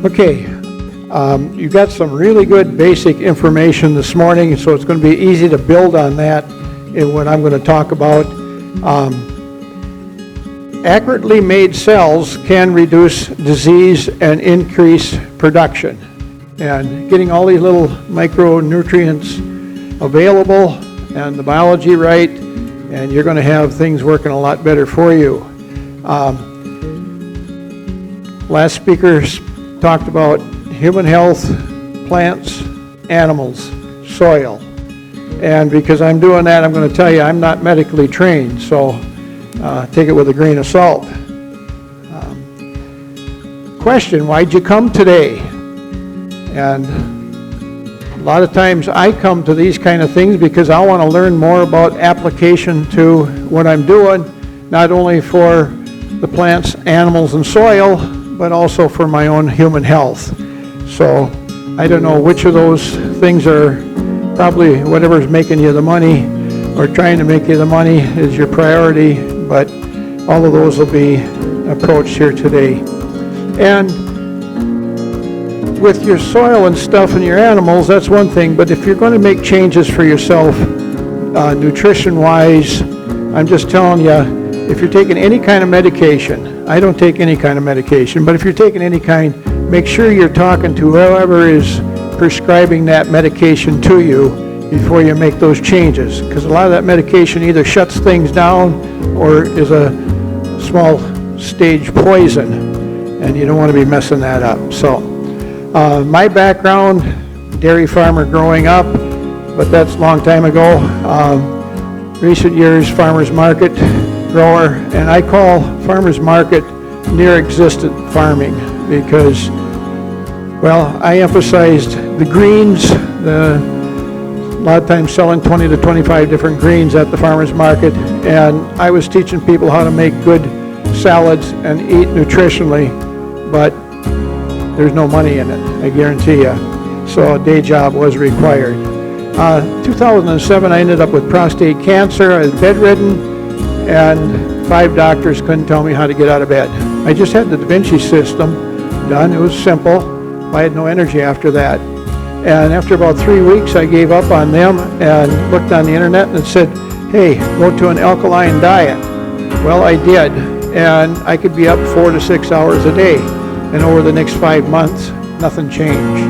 Okay, you got some really good basic information this morning, so it's going to be easy to build on that in what I'm going to talk about. Accurately made cells can reduce disease and increase production. And getting all these little micronutrients available and the biology right, and you're going to have things working a lot better for you. Last speaker talked about human health, plants, animals, soil. And because I'm doing that, I'm going to tell you I'm not medically trained, so take it with a grain of salt. Question, why'd you come today? And a lot of times I come to these kind of things because I want to learn more about application to what I'm doing, not only for the plants, animals, and soil, but also for my own human health. So I don't know which of those things are probably whatever's making you the money or trying to make you the money is your priority, but all of those will be approached here today. And with your soil and stuff and your animals, that's one thing, but if you're going to make changes for yourself, nutrition-wise, I'm just telling you, if you're taking any kind of medication, I don't take any kind of medication, but if you're taking any kind, make sure you're talking to whoever is prescribing that medication to you before you make those changes, because a lot of that medication either shuts things down or is a small stage poison, and you don't want to be messing that up. So my background, dairy farmer growing up, but that's a long time ago. Recent years, farmer's market grower, and I call farmer's market near existent farming because, well, I emphasized the greens, a lot of times selling 20 to 25 different greens at the farmer's market, and I was teaching people how to make good salads and eat nutritionally, but there's no money in it, I guarantee you. So a day job was required. 2007, I ended up with prostate cancer. I was bedridden, and 5 doctors couldn't tell me how to get out of bed. I just had the Da Vinci system done. It was simple. I had no energy after that. And after about 3 weeks, I gave up on them and looked on the internet and it said, hey, go to an alkaline diet. Well, I did, and I could be up 4 to 6 hours a day. And over the next 5 months, nothing changed.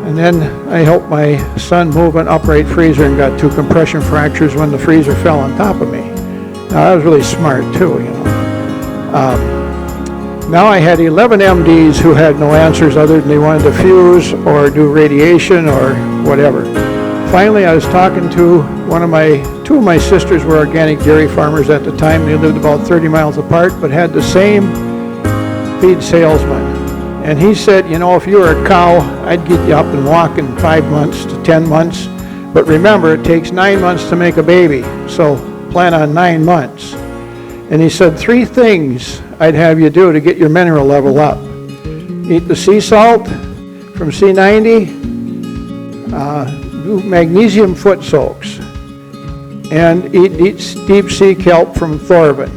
And then I helped my son move an upright freezer and got 2 compression fractures when the freezer fell on top of me. Now, I was really smart too, you know. Now I had 11 MDs who had no answers other than they wanted to fuse or do radiation or whatever. Finally, I was talking to 2 of my sisters were organic dairy farmers at the time. They lived about 30 miles apart, but had the same feed salesman. And he said, you know, if you were a cow, I'd get you up and walking 5 months to 10 months. But remember, it takes 9 months to make a baby, so plan on 9 months. And he said 3 things I'd have you do to get your mineral level up. Eat the sea salt from C90, do magnesium foot soaks, and eat deep sea kelp from Thorvin.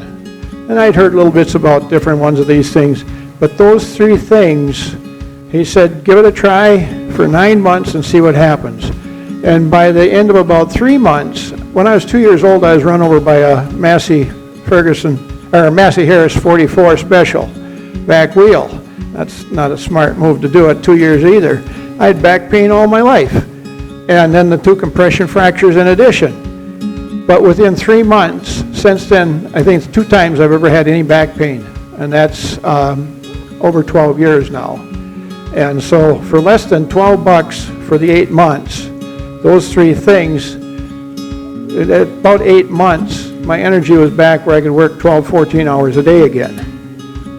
And I'd heard little bits about different ones of these things, but those 3 things, he said, give it a try for 9 months and see what happens. And by the end of about 3 months, when I was 2 years old, I was run over by a Massey Harris 44 special back wheel. That's not a smart move to do at 2 years either. I had back pain all my life, and then the 2 compression fractures in addition. But within 3 months, since then, I think it's 2 times I've ever had any back pain, and that's over 12 years now. And so for less than $12 for the 8 months, those 3 things, at about 8 months, my energy was back where I could work 12, 14 hours a day again.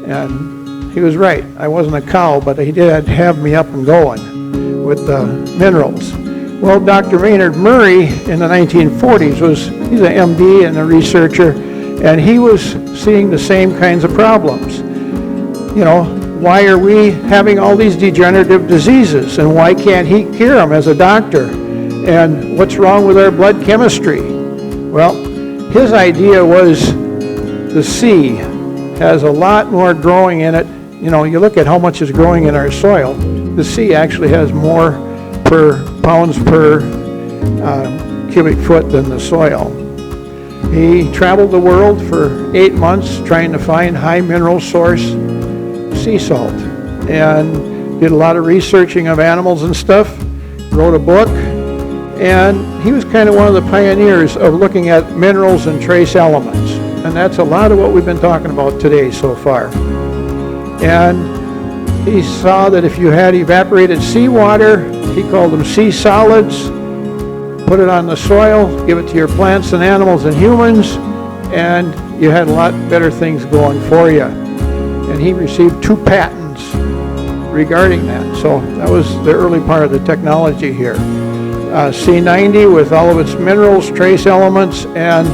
And he was right. I wasn't a cow, but he did have me up and going with the minerals. Well, Dr. Maynard Murray in the 1940s he's an MD and a researcher, and he was seeing the same kinds of problems. You know, why are we having all these degenerative diseases, and why can't he cure them as a doctor? And what's wrong with our blood chemistry? Well, his idea was the C has a lot more growing in it. You know, you look at how much is growing in our soil. The C actually has more per pounds per cubic foot than the soil. He traveled the world for 8 months trying to find high mineral source sea salt, and did a lot of researching of animals and stuff, wrote a book, and he was kind of one of the pioneers of looking at minerals and trace elements. And that's a lot of what we've been talking about today so far. And he saw that if you had evaporated seawater, he called them sea solids, put it on the soil, give it to your plants and animals and humans, and you had a lot better things going for you. And he received 2 patents regarding that. So that was the early part of the technology here. C90 with all of its minerals, trace elements, and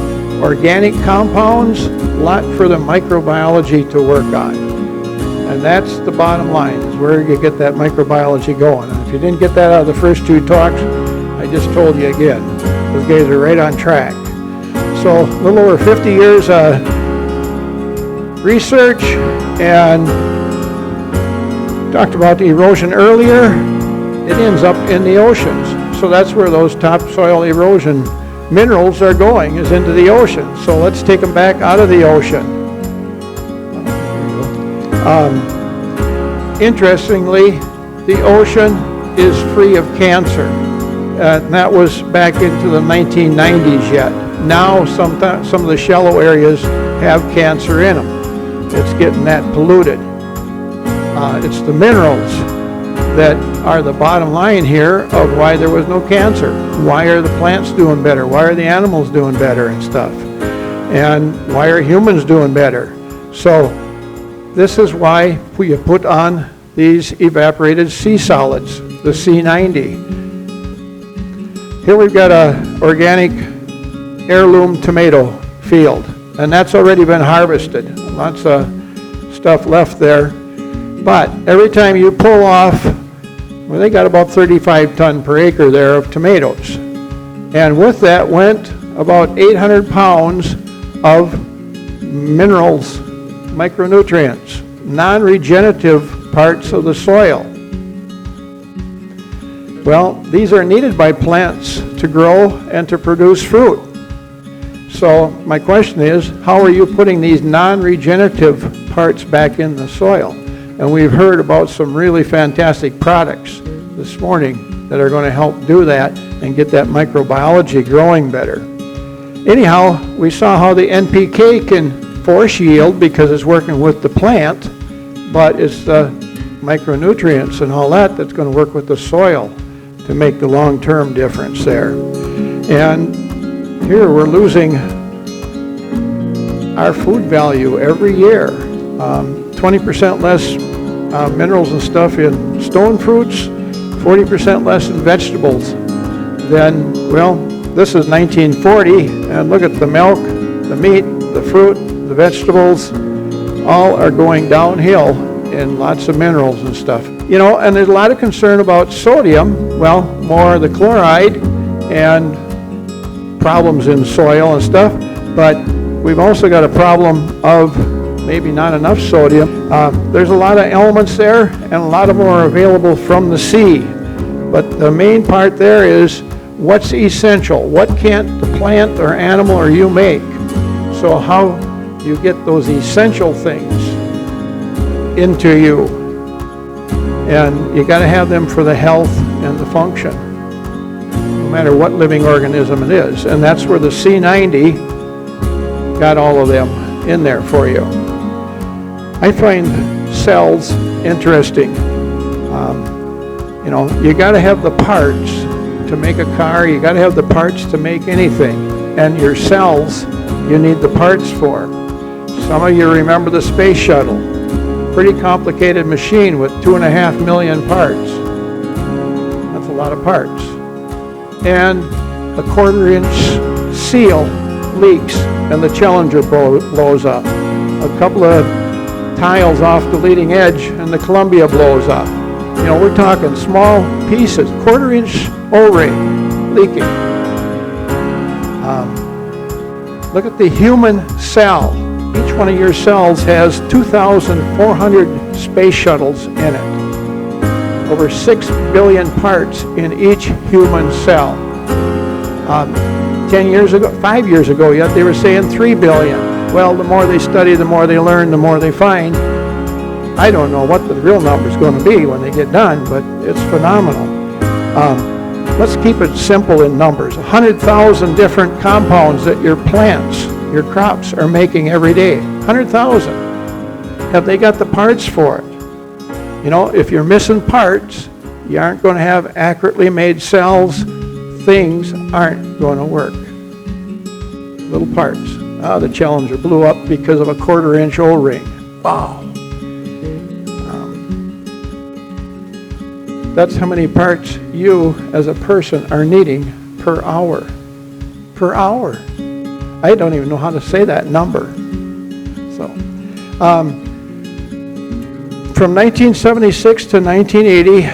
organic compounds, a lot for the microbiology to work on. And that's the bottom line, is where you get that microbiology going. And if you didn't get that out of the first 2 talks, I just told you again. Those guys are right on track. So a little over 50 years of research, and talked about the erosion earlier. It ends up in the oceans. So that's where those topsoil erosion minerals are going, is into the ocean. So let's take them back out of the ocean. Interestingly, the ocean is free of cancer. And that was back into the 1990s yet. Now some of the shallow areas have cancer in them. It's getting that polluted. It's the minerals that are the bottom line here of why there was no cancer. Why are the plants doing better? Why are the animals doing better and stuff? And why are humans doing better? So this is why we put on these evaporated sea solids, the C90. Here we've got an organic heirloom tomato field, and that's already been harvested. Lots of stuff left there. But every time you pull off, well, they got about 35 ton per acre there of tomatoes. And with that went about 800 pounds of minerals, micronutrients, non-regenerative parts of the soil. Well, these are needed by plants to grow and to produce fruit. So my question is, how are you putting these non-regenerative parts back in the soil? And we've heard about some really fantastic products this morning that are going to help do that and get that microbiology growing better. Anyhow, we saw how the NPK can force yield because it's working with the plant, but it's the micronutrients and all that that's going to work with the soil to make the long-term difference there. And here we're losing our food value every year. 20% less minerals and stuff in stone fruits, 40% less in vegetables. Then, well, this is 1940, and look at the milk, the meat, the fruit, the vegetables, all are going downhill in lots of minerals and stuff. You know, and there's a lot of concern about sodium, well, more the chloride and problems in soil and stuff, but we've also got a problem of maybe not enough sodium. There's a lot of elements there, and a lot of them are available from the sea. But the main part there is what's essential. What can't the plant or animal or you make? So how you get those essential things into you. And you got to have them for the health and the function, no matter what living organism it is. And that's where the C90 got all of them in there for you. I find cells interesting. You know, you got to have the parts to make a car. You got to have the parts to make anything. And your cells, you need the parts for. Some of you remember the space shuttle. Pretty complicated machine with 2.5 million parts. That's a lot of parts. And a 1/4-inch seal leaks and the Challenger blows up. A couple of tiles off the leading edge and the Columbia blows up. You know, we're talking small pieces, 1/4-inch O-ring leaking. Look at the human cell. Each one of your cells has 2,400 space shuttles in it. Over 6 billion parts in each human cell. 5 years ago, yet they were saying 3 billion. Well, the more they study, the more they learn, the more they find. I don't know what the real number is going to be when they get done, but it's phenomenal. Let's keep it simple in numbers. 100,000 different compounds that your plants, your crops are making every day. 100,000. Have they got the parts for it? You know, if you're missing parts, you aren't going to have accurately made cells. Things aren't going to work. Little parts. The Challenger blew up because of a 1/4-inch O-ring. Wow. That's how many parts you as a person are needing per hour. Per hour. I don't even know how to say that number. So, from 1976 to 1980,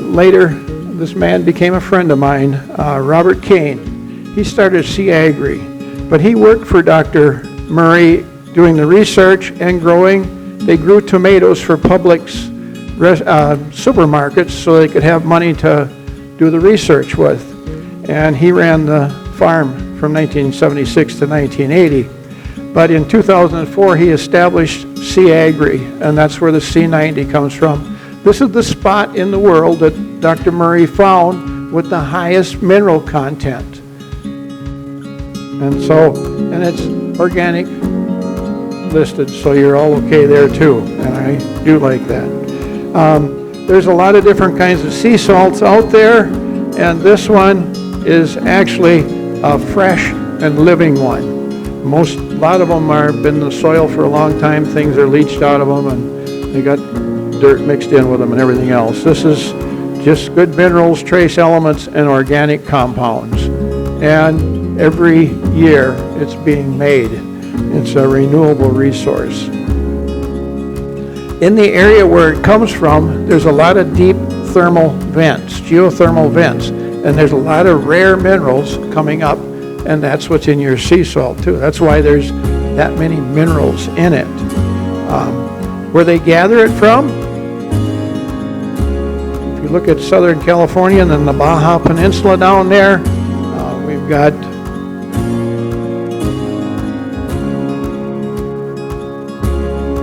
later, this man became a friend of mine, Robert Kane. He started C-Agri, but he worked for Dr. Murray doing the research and growing. They grew tomatoes for Publix supermarkets so they could have money to do the research with. And he ran the farm from 1976 to 1980. But in 2004, he established C-Agri, and that's where the C90 comes from. This is the spot in the world that Dr. Murray found with the highest mineral content. And it's organic listed, so you're all okay there too, and I do like that. There's a lot of different kinds of sea salts out there, and this one is actually a fresh and living one. A lot of them are been in the soil for a long time. Things are leached out of them, and they got dirt mixed in with them and everything else. This is just good minerals, trace elements, and organic compounds. And every year it's being made. It's a renewable resource. In the area where it comes from, there's a lot of deep thermal vents, geothermal vents, and there's a lot of rare minerals coming up, and that's what's in your sea salt too. That's why there's that many minerals in it. Where they gather it from, if you look at Southern California and then the Baja Peninsula down there, we've got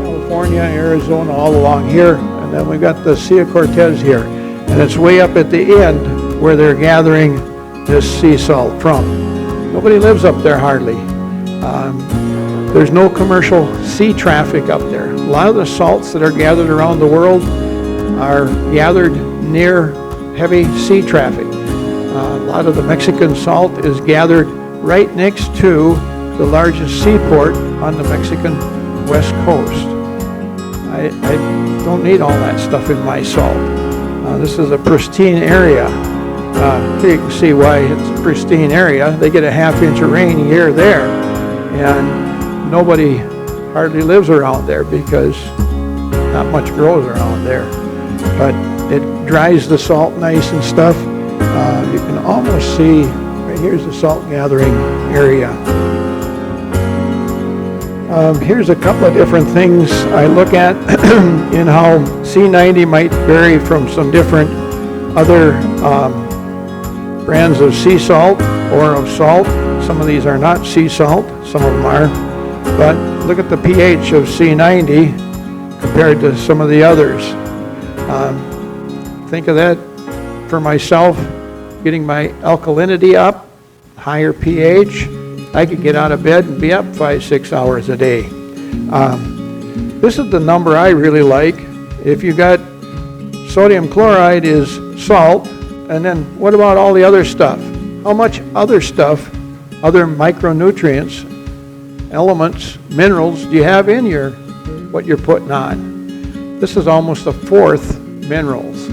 California, Arizona, all along here, and then we've got the Sea of Cortez here, and it's way up at the end where they're gathering this sea salt from. Nobody lives up there hardly. There's no commercial sea traffic up there. A lot of the salts that are gathered around the world are gathered near heavy sea traffic. A lot of the Mexican salt is gathered right next to the largest seaport on the Mexican west coast. I don't need all that stuff in my salt. This is a pristine area. Here you can see why it's a pristine area. They get a half-inch of rain a year there, and nobody hardly lives around there because not much grows around there. But it dries the salt nice and stuff. You can almost see, right here's the salt gathering area. Here's a couple of different things I look at in how C90 might vary from some different other brands of sea salt or of salt. Some of these are not sea salt, some of them are. But look at the pH of C90 compared to some of the others. Think of that for myself, getting my alkalinity up, higher pH. I could get out of bed and be up 5-6 hours a day. This is the number I really like. If you got sodium chloride is salt, and then what about all the other stuff? How much other stuff, other micronutrients, elements, minerals do you have in what you're putting on? This is almost a fourth minerals.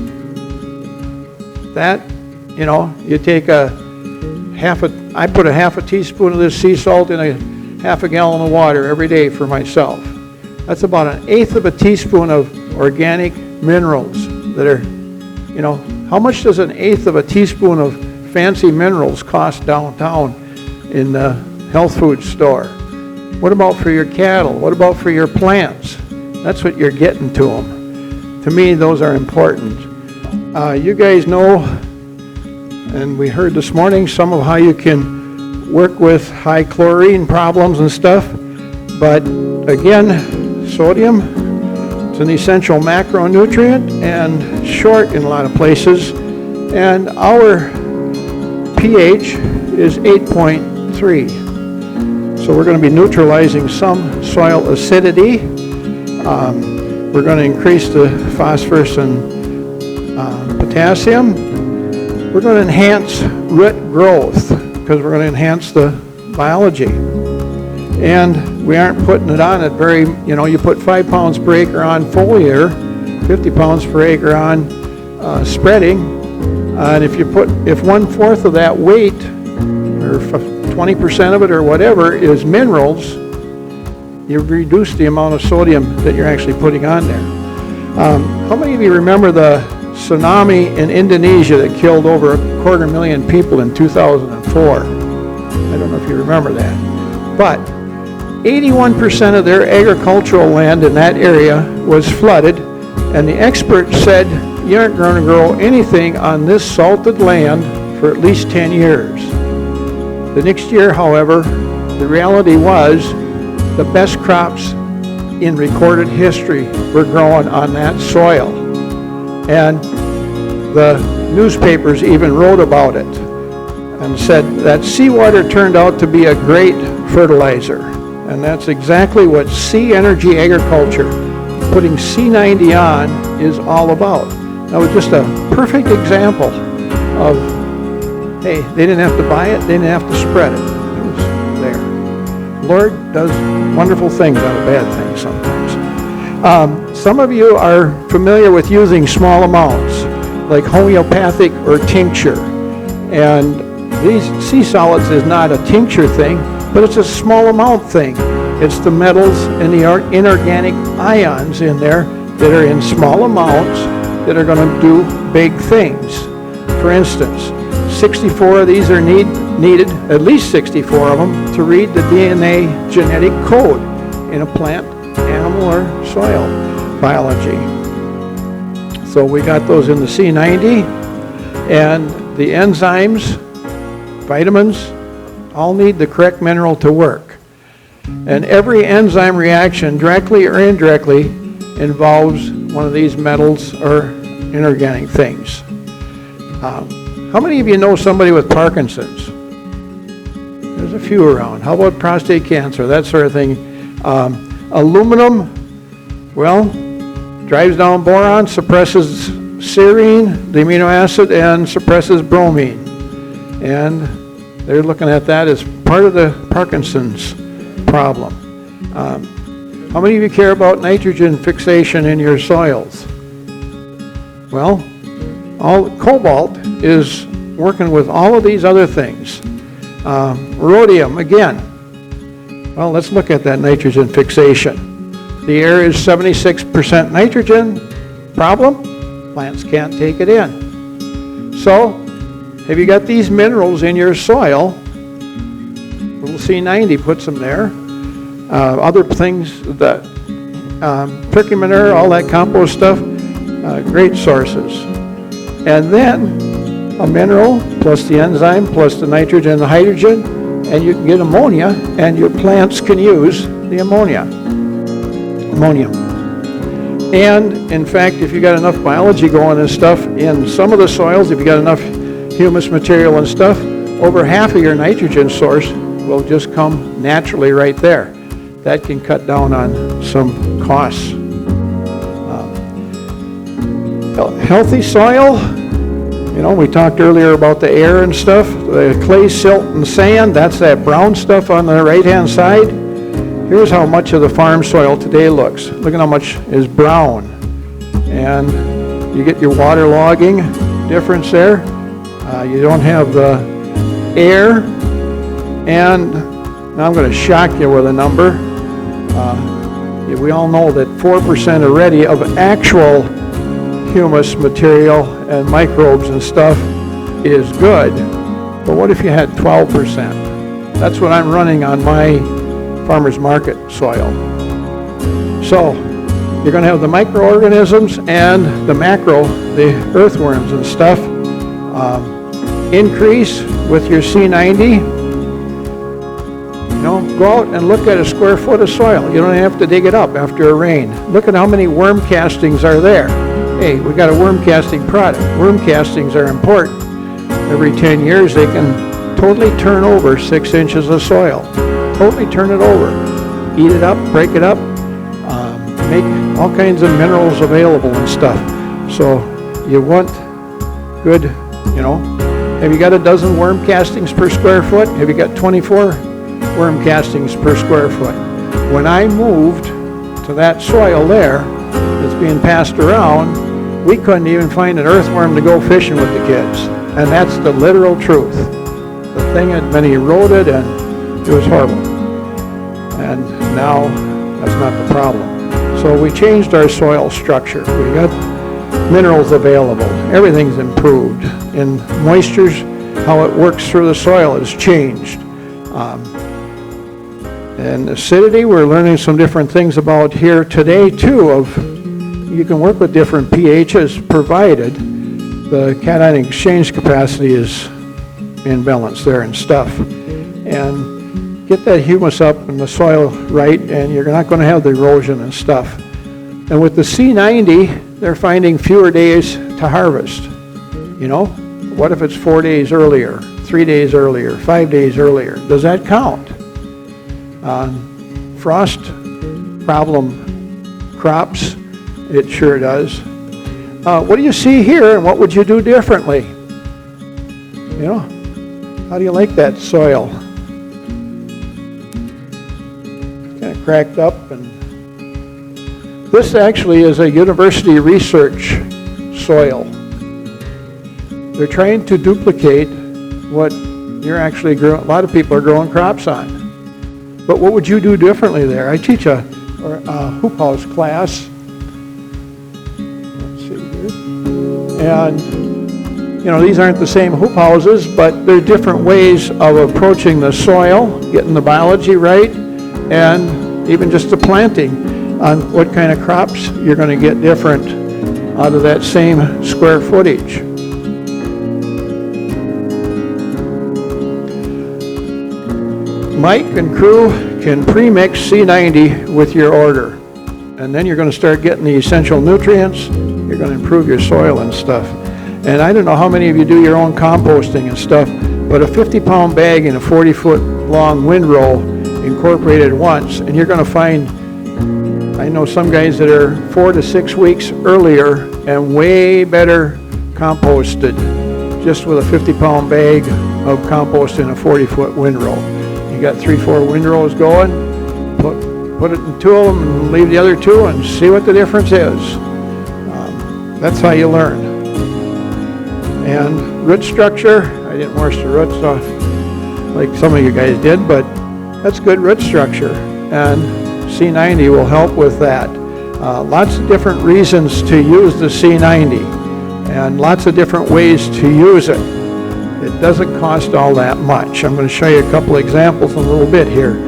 That, you take I put a half a teaspoon of this sea salt in a half a gallon of water every day for myself. That's about 1/8 of a teaspoon of organic minerals that are, how much does 1/8 of a teaspoon of fancy minerals cost downtown in the health food store? What about for your cattle? What about for your plants? That's what you're getting to them. To me, those are important. You guys know, and we heard this morning, some of how you can work with high chlorine problems and stuff. But again, sodium, it's an essential macronutrient and short in a lot of places. And our pH is 8.3. So we're going to be neutralizing some soil acidity. We're going to increase the phosphorus and potassium. We're going to enhance root growth because we're going to enhance the biology. And we aren't putting it on at very, you put 5 pounds per acre on foliar, 50 pounds per acre on spreading. And if 1/4 of that weight, or 20% of it or whatever, is minerals, you've reduced the amount of sodium that you're actually putting on there. How many of you remember the tsunami in Indonesia that killed over 250,000 people in 2004? I don't know if you remember that. But 81% of their agricultural land in that area was flooded, and the experts said, you aren't going to grow anything on this salted land for at least 10 years. The next year, however, the reality was the best crops in recorded history were growing on that soil. And the newspapers even wrote about it and said that seawater turned out to be a great fertilizer. And that's exactly what sea energy agriculture, putting C90 on, is all about. That was just a perfect example of, hey, they didn't have to buy it, they didn't have to spread it. It was there. Lord does wonderful things out of bad things sometimes. Some of you are familiar with using small amounts, like homeopathic or tincture. And these sea solids is not a tincture thing, but it's a small amount thing. It's the metals and the inorganic ions in there that are in small amounts that are going to do big things. For instance, 64 of these are needed, at least 64 of them, to read the DNA genetic code in a plant, animal, or soil biology. So we got those in the C90, and the enzymes, vitamins, all need the correct mineral to work. And every enzyme reaction, directly or indirectly, involves one of these metals or inorganic things. How many of you know somebody with Parkinson's? There's a few around. How about prostate cancer, that sort of thing? Aluminum, well, drives down boron, suppresses serine, the amino acid, and suppresses bromine. And they're looking at that as part of the Parkinson's problem. How many of you care about nitrogen fixation in your soils? Well, cobalt is working with all of these other things. Rhodium, again. Well, let's look at that nitrogen fixation. The air is 76% nitrogen. Problem? Plants can't take it in. So, have you got these minerals in your soil? Little C90 puts them there. Other things, that turkey manure, all that compost stuff, great sources. And then a mineral plus the enzyme plus the nitrogen and the hydrogen, and you can get ammonia, and your plants can use the ammonium. And in fact, if you got enough biology going and stuff in some of the soils, if you got enough humus material and stuff, over half of your nitrogen source will just come naturally right there. That can cut down on some costs. Healthy soil, we talked earlier about the air and stuff, the clay, silt, and sand, that's that brown stuff on the right-hand side. Here's how much of the farm soil today looks. Look at how much is brown. And you get your water logging difference there. You don't have the air. And now I'm going to shock you with a number. We all know that 4% already of actual humus material and microbes and stuff is good. But what if you had 12%? That's what I'm running on my farmer's market soil. So you're going to have the microorganisms and the macro, the earthworms and stuff, increase with your C90. Go out and look at a square foot of soil. You don't have to dig it up after a rain. Look at how many worm castings are there. Hey, we got a worm casting product. Worm castings are important. Every 10 years they can totally turn over 6 inches of soil. Totally turn it over. Eat it up, break it up, make all kinds of minerals available and stuff. So you want good, have you got a dozen worm castings per square foot? Have you got 24 worm castings per square foot? When I moved to that soil there that's being passed around, we couldn't even find an earthworm to go fishing with the kids. And that's the literal truth. The thing had been eroded and it was horrible. And now that's not the problem. So we changed our soil structure. We got minerals available. Everything's improved. And moisture's, how it works through the soil has changed. And acidity, we're learning some different things about here today too, you can work with different pHs provided the cation exchange capacity is in balance there and stuff. And get that humus up in the soil right, and you're not going to have the erosion and stuff. And with the C90, they're finding fewer days to harvest. What if it's 4 days earlier, 3 days earlier, 5 days earlier? Does that count? Frost problem crops, it sure does. What do you see here, and what would you do differently? How do you like that soil? Kind of cracked up, and this actually is a university research soil. They're trying to duplicate what you're actually growing. A lot of people are growing crops on. But what would you do differently there? I teach a hoop house class. Let's see here. And, these aren't the same hoop houses, but they're different ways of approaching the soil, getting the biology right, and even just the planting on what kind of crops you're going to get different out of that same square footage. Mike and crew can pre-mix C90 with your order, and then you're going to start getting the essential nutrients. You're going to improve your soil and stuff. And I don't know how many of you do your own composting and stuff, but a 50-pound bag in a 40-foot long windrow incorporated once, and you're going to find, I know some guys that are 4 to 6 weeks earlier and way better composted just with a 50-pound bag of compost in a 40-foot windrow. You got 3-4 windrows going, put it in 2 of them and leave the other 2 and see what the difference is. That's how you learn. And root structure, I didn't wash the roots off like some of you guys did, but that's good root structure. And C90 will help with that. Lots of different reasons to use the C90 and lots of different ways to use it. It doesn't cost all that much. I'm going to show you a couple examples in a little bit here.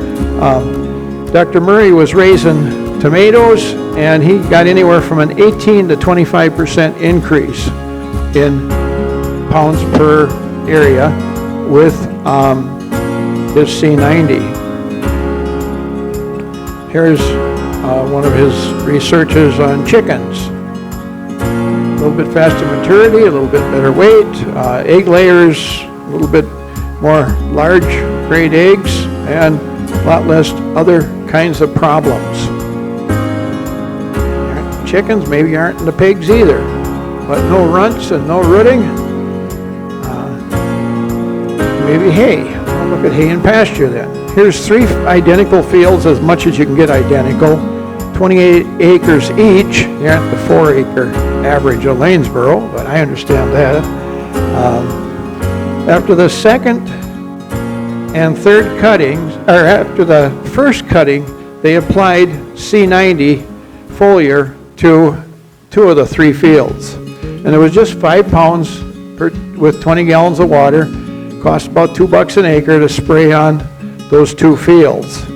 Dr. Murray was raising tomatoes, and he got anywhere from an 18 to 25% increase in pounds per area with his C90. Here's one of his researches on chickens. A little bit faster maturity, a little bit better weight, egg layers, a little bit more large grade eggs, and a lot less other kinds of problems. Chickens maybe aren't in the pigs either, but no runts and no rooting. Maybe hay. I'll look at hay and pasture then. Here's 3 identical fields, as much as you can get identical. 28 acres each. They aren't the 4-acre average of Lanesboro, but I understand that. After the second and third cuttings, or after the first cutting, they applied C90 foliar to 2 of the 3 fields. And it was just 5 pounds with 20 gallons of water. Cost about $2 an acre to spray on those 2 fields.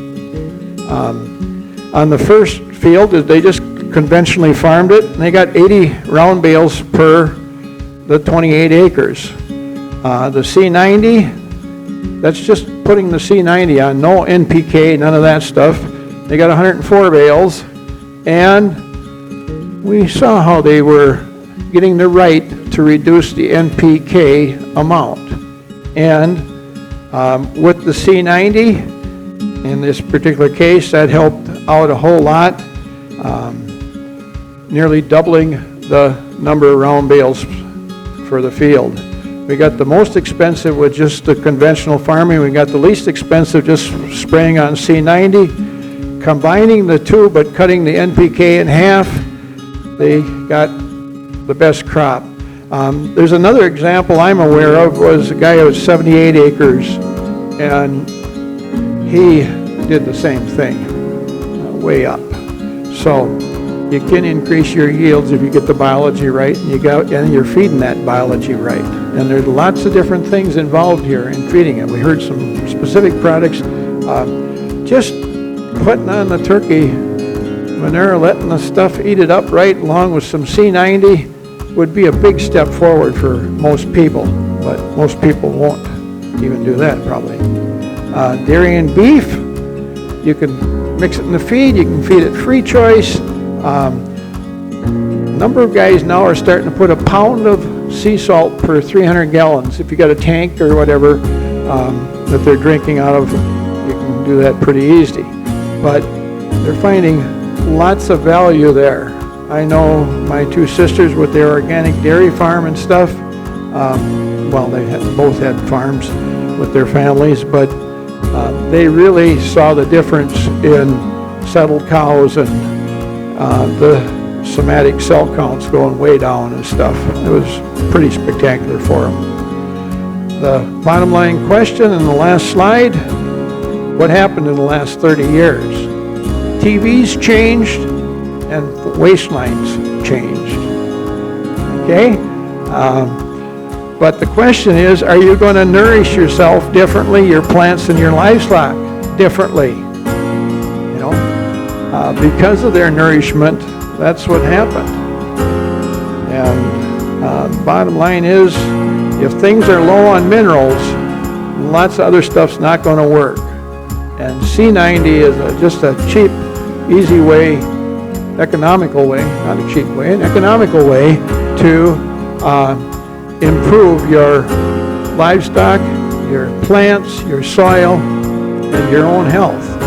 On the first field, they just conventionally farmed it, and they got 80 round bales per the 28 acres. The C90, that's just putting the C90 on, no NPK, none of that stuff. They got 104 bales, and we saw how they were getting the right to reduce the NPK amount. And with the C90, in this particular case, that helped out a whole lot, nearly doubling the number of round bales for the field. We got the most expensive with just the conventional farming. We got the least expensive just spraying on C90. Combining the two but cutting the NPK in half, they got the best crop. There's another example I'm aware of, was a guy who was 78 acres, and he did the same thing, way up. So you can increase your yields if you get the biology right, and you're feeding that biology right. And there's lots of different things involved here in feeding it. We heard some specific products. Just putting on the turkey manure, letting the stuff eat it up right, along with some C90, would be a big step forward for most people. But most people won't even do that, probably. Dairy and beef, you can mix it in the feed. You can feed it free choice. A number of guys now are starting to put a pound of sea salt per 300 gallons. If you got a tank or whatever that they're drinking out of, you can do that pretty easy. But they're finding lots of value there. I know my two sisters with their organic dairy farm and stuff. Well, they both had farms with their families, but they really saw the difference in settled cows and the somatic cell counts going way down and stuff. It was pretty spectacular for them. The bottom line question in the last slide, what happened in the last 30 years? TVs changed and waistlines changed. Okay? But the question is, are you going to nourish yourself differently, your plants and your livestock differently? You know, because of their nourishment, that's what happened. And the bottom line is, if things are low on minerals, lots of other stuff's not going to work. And C90 is just a cheap, easy way, economical way, not a cheap way, an economical way to improve your livestock, your plants, your soil, and your own health.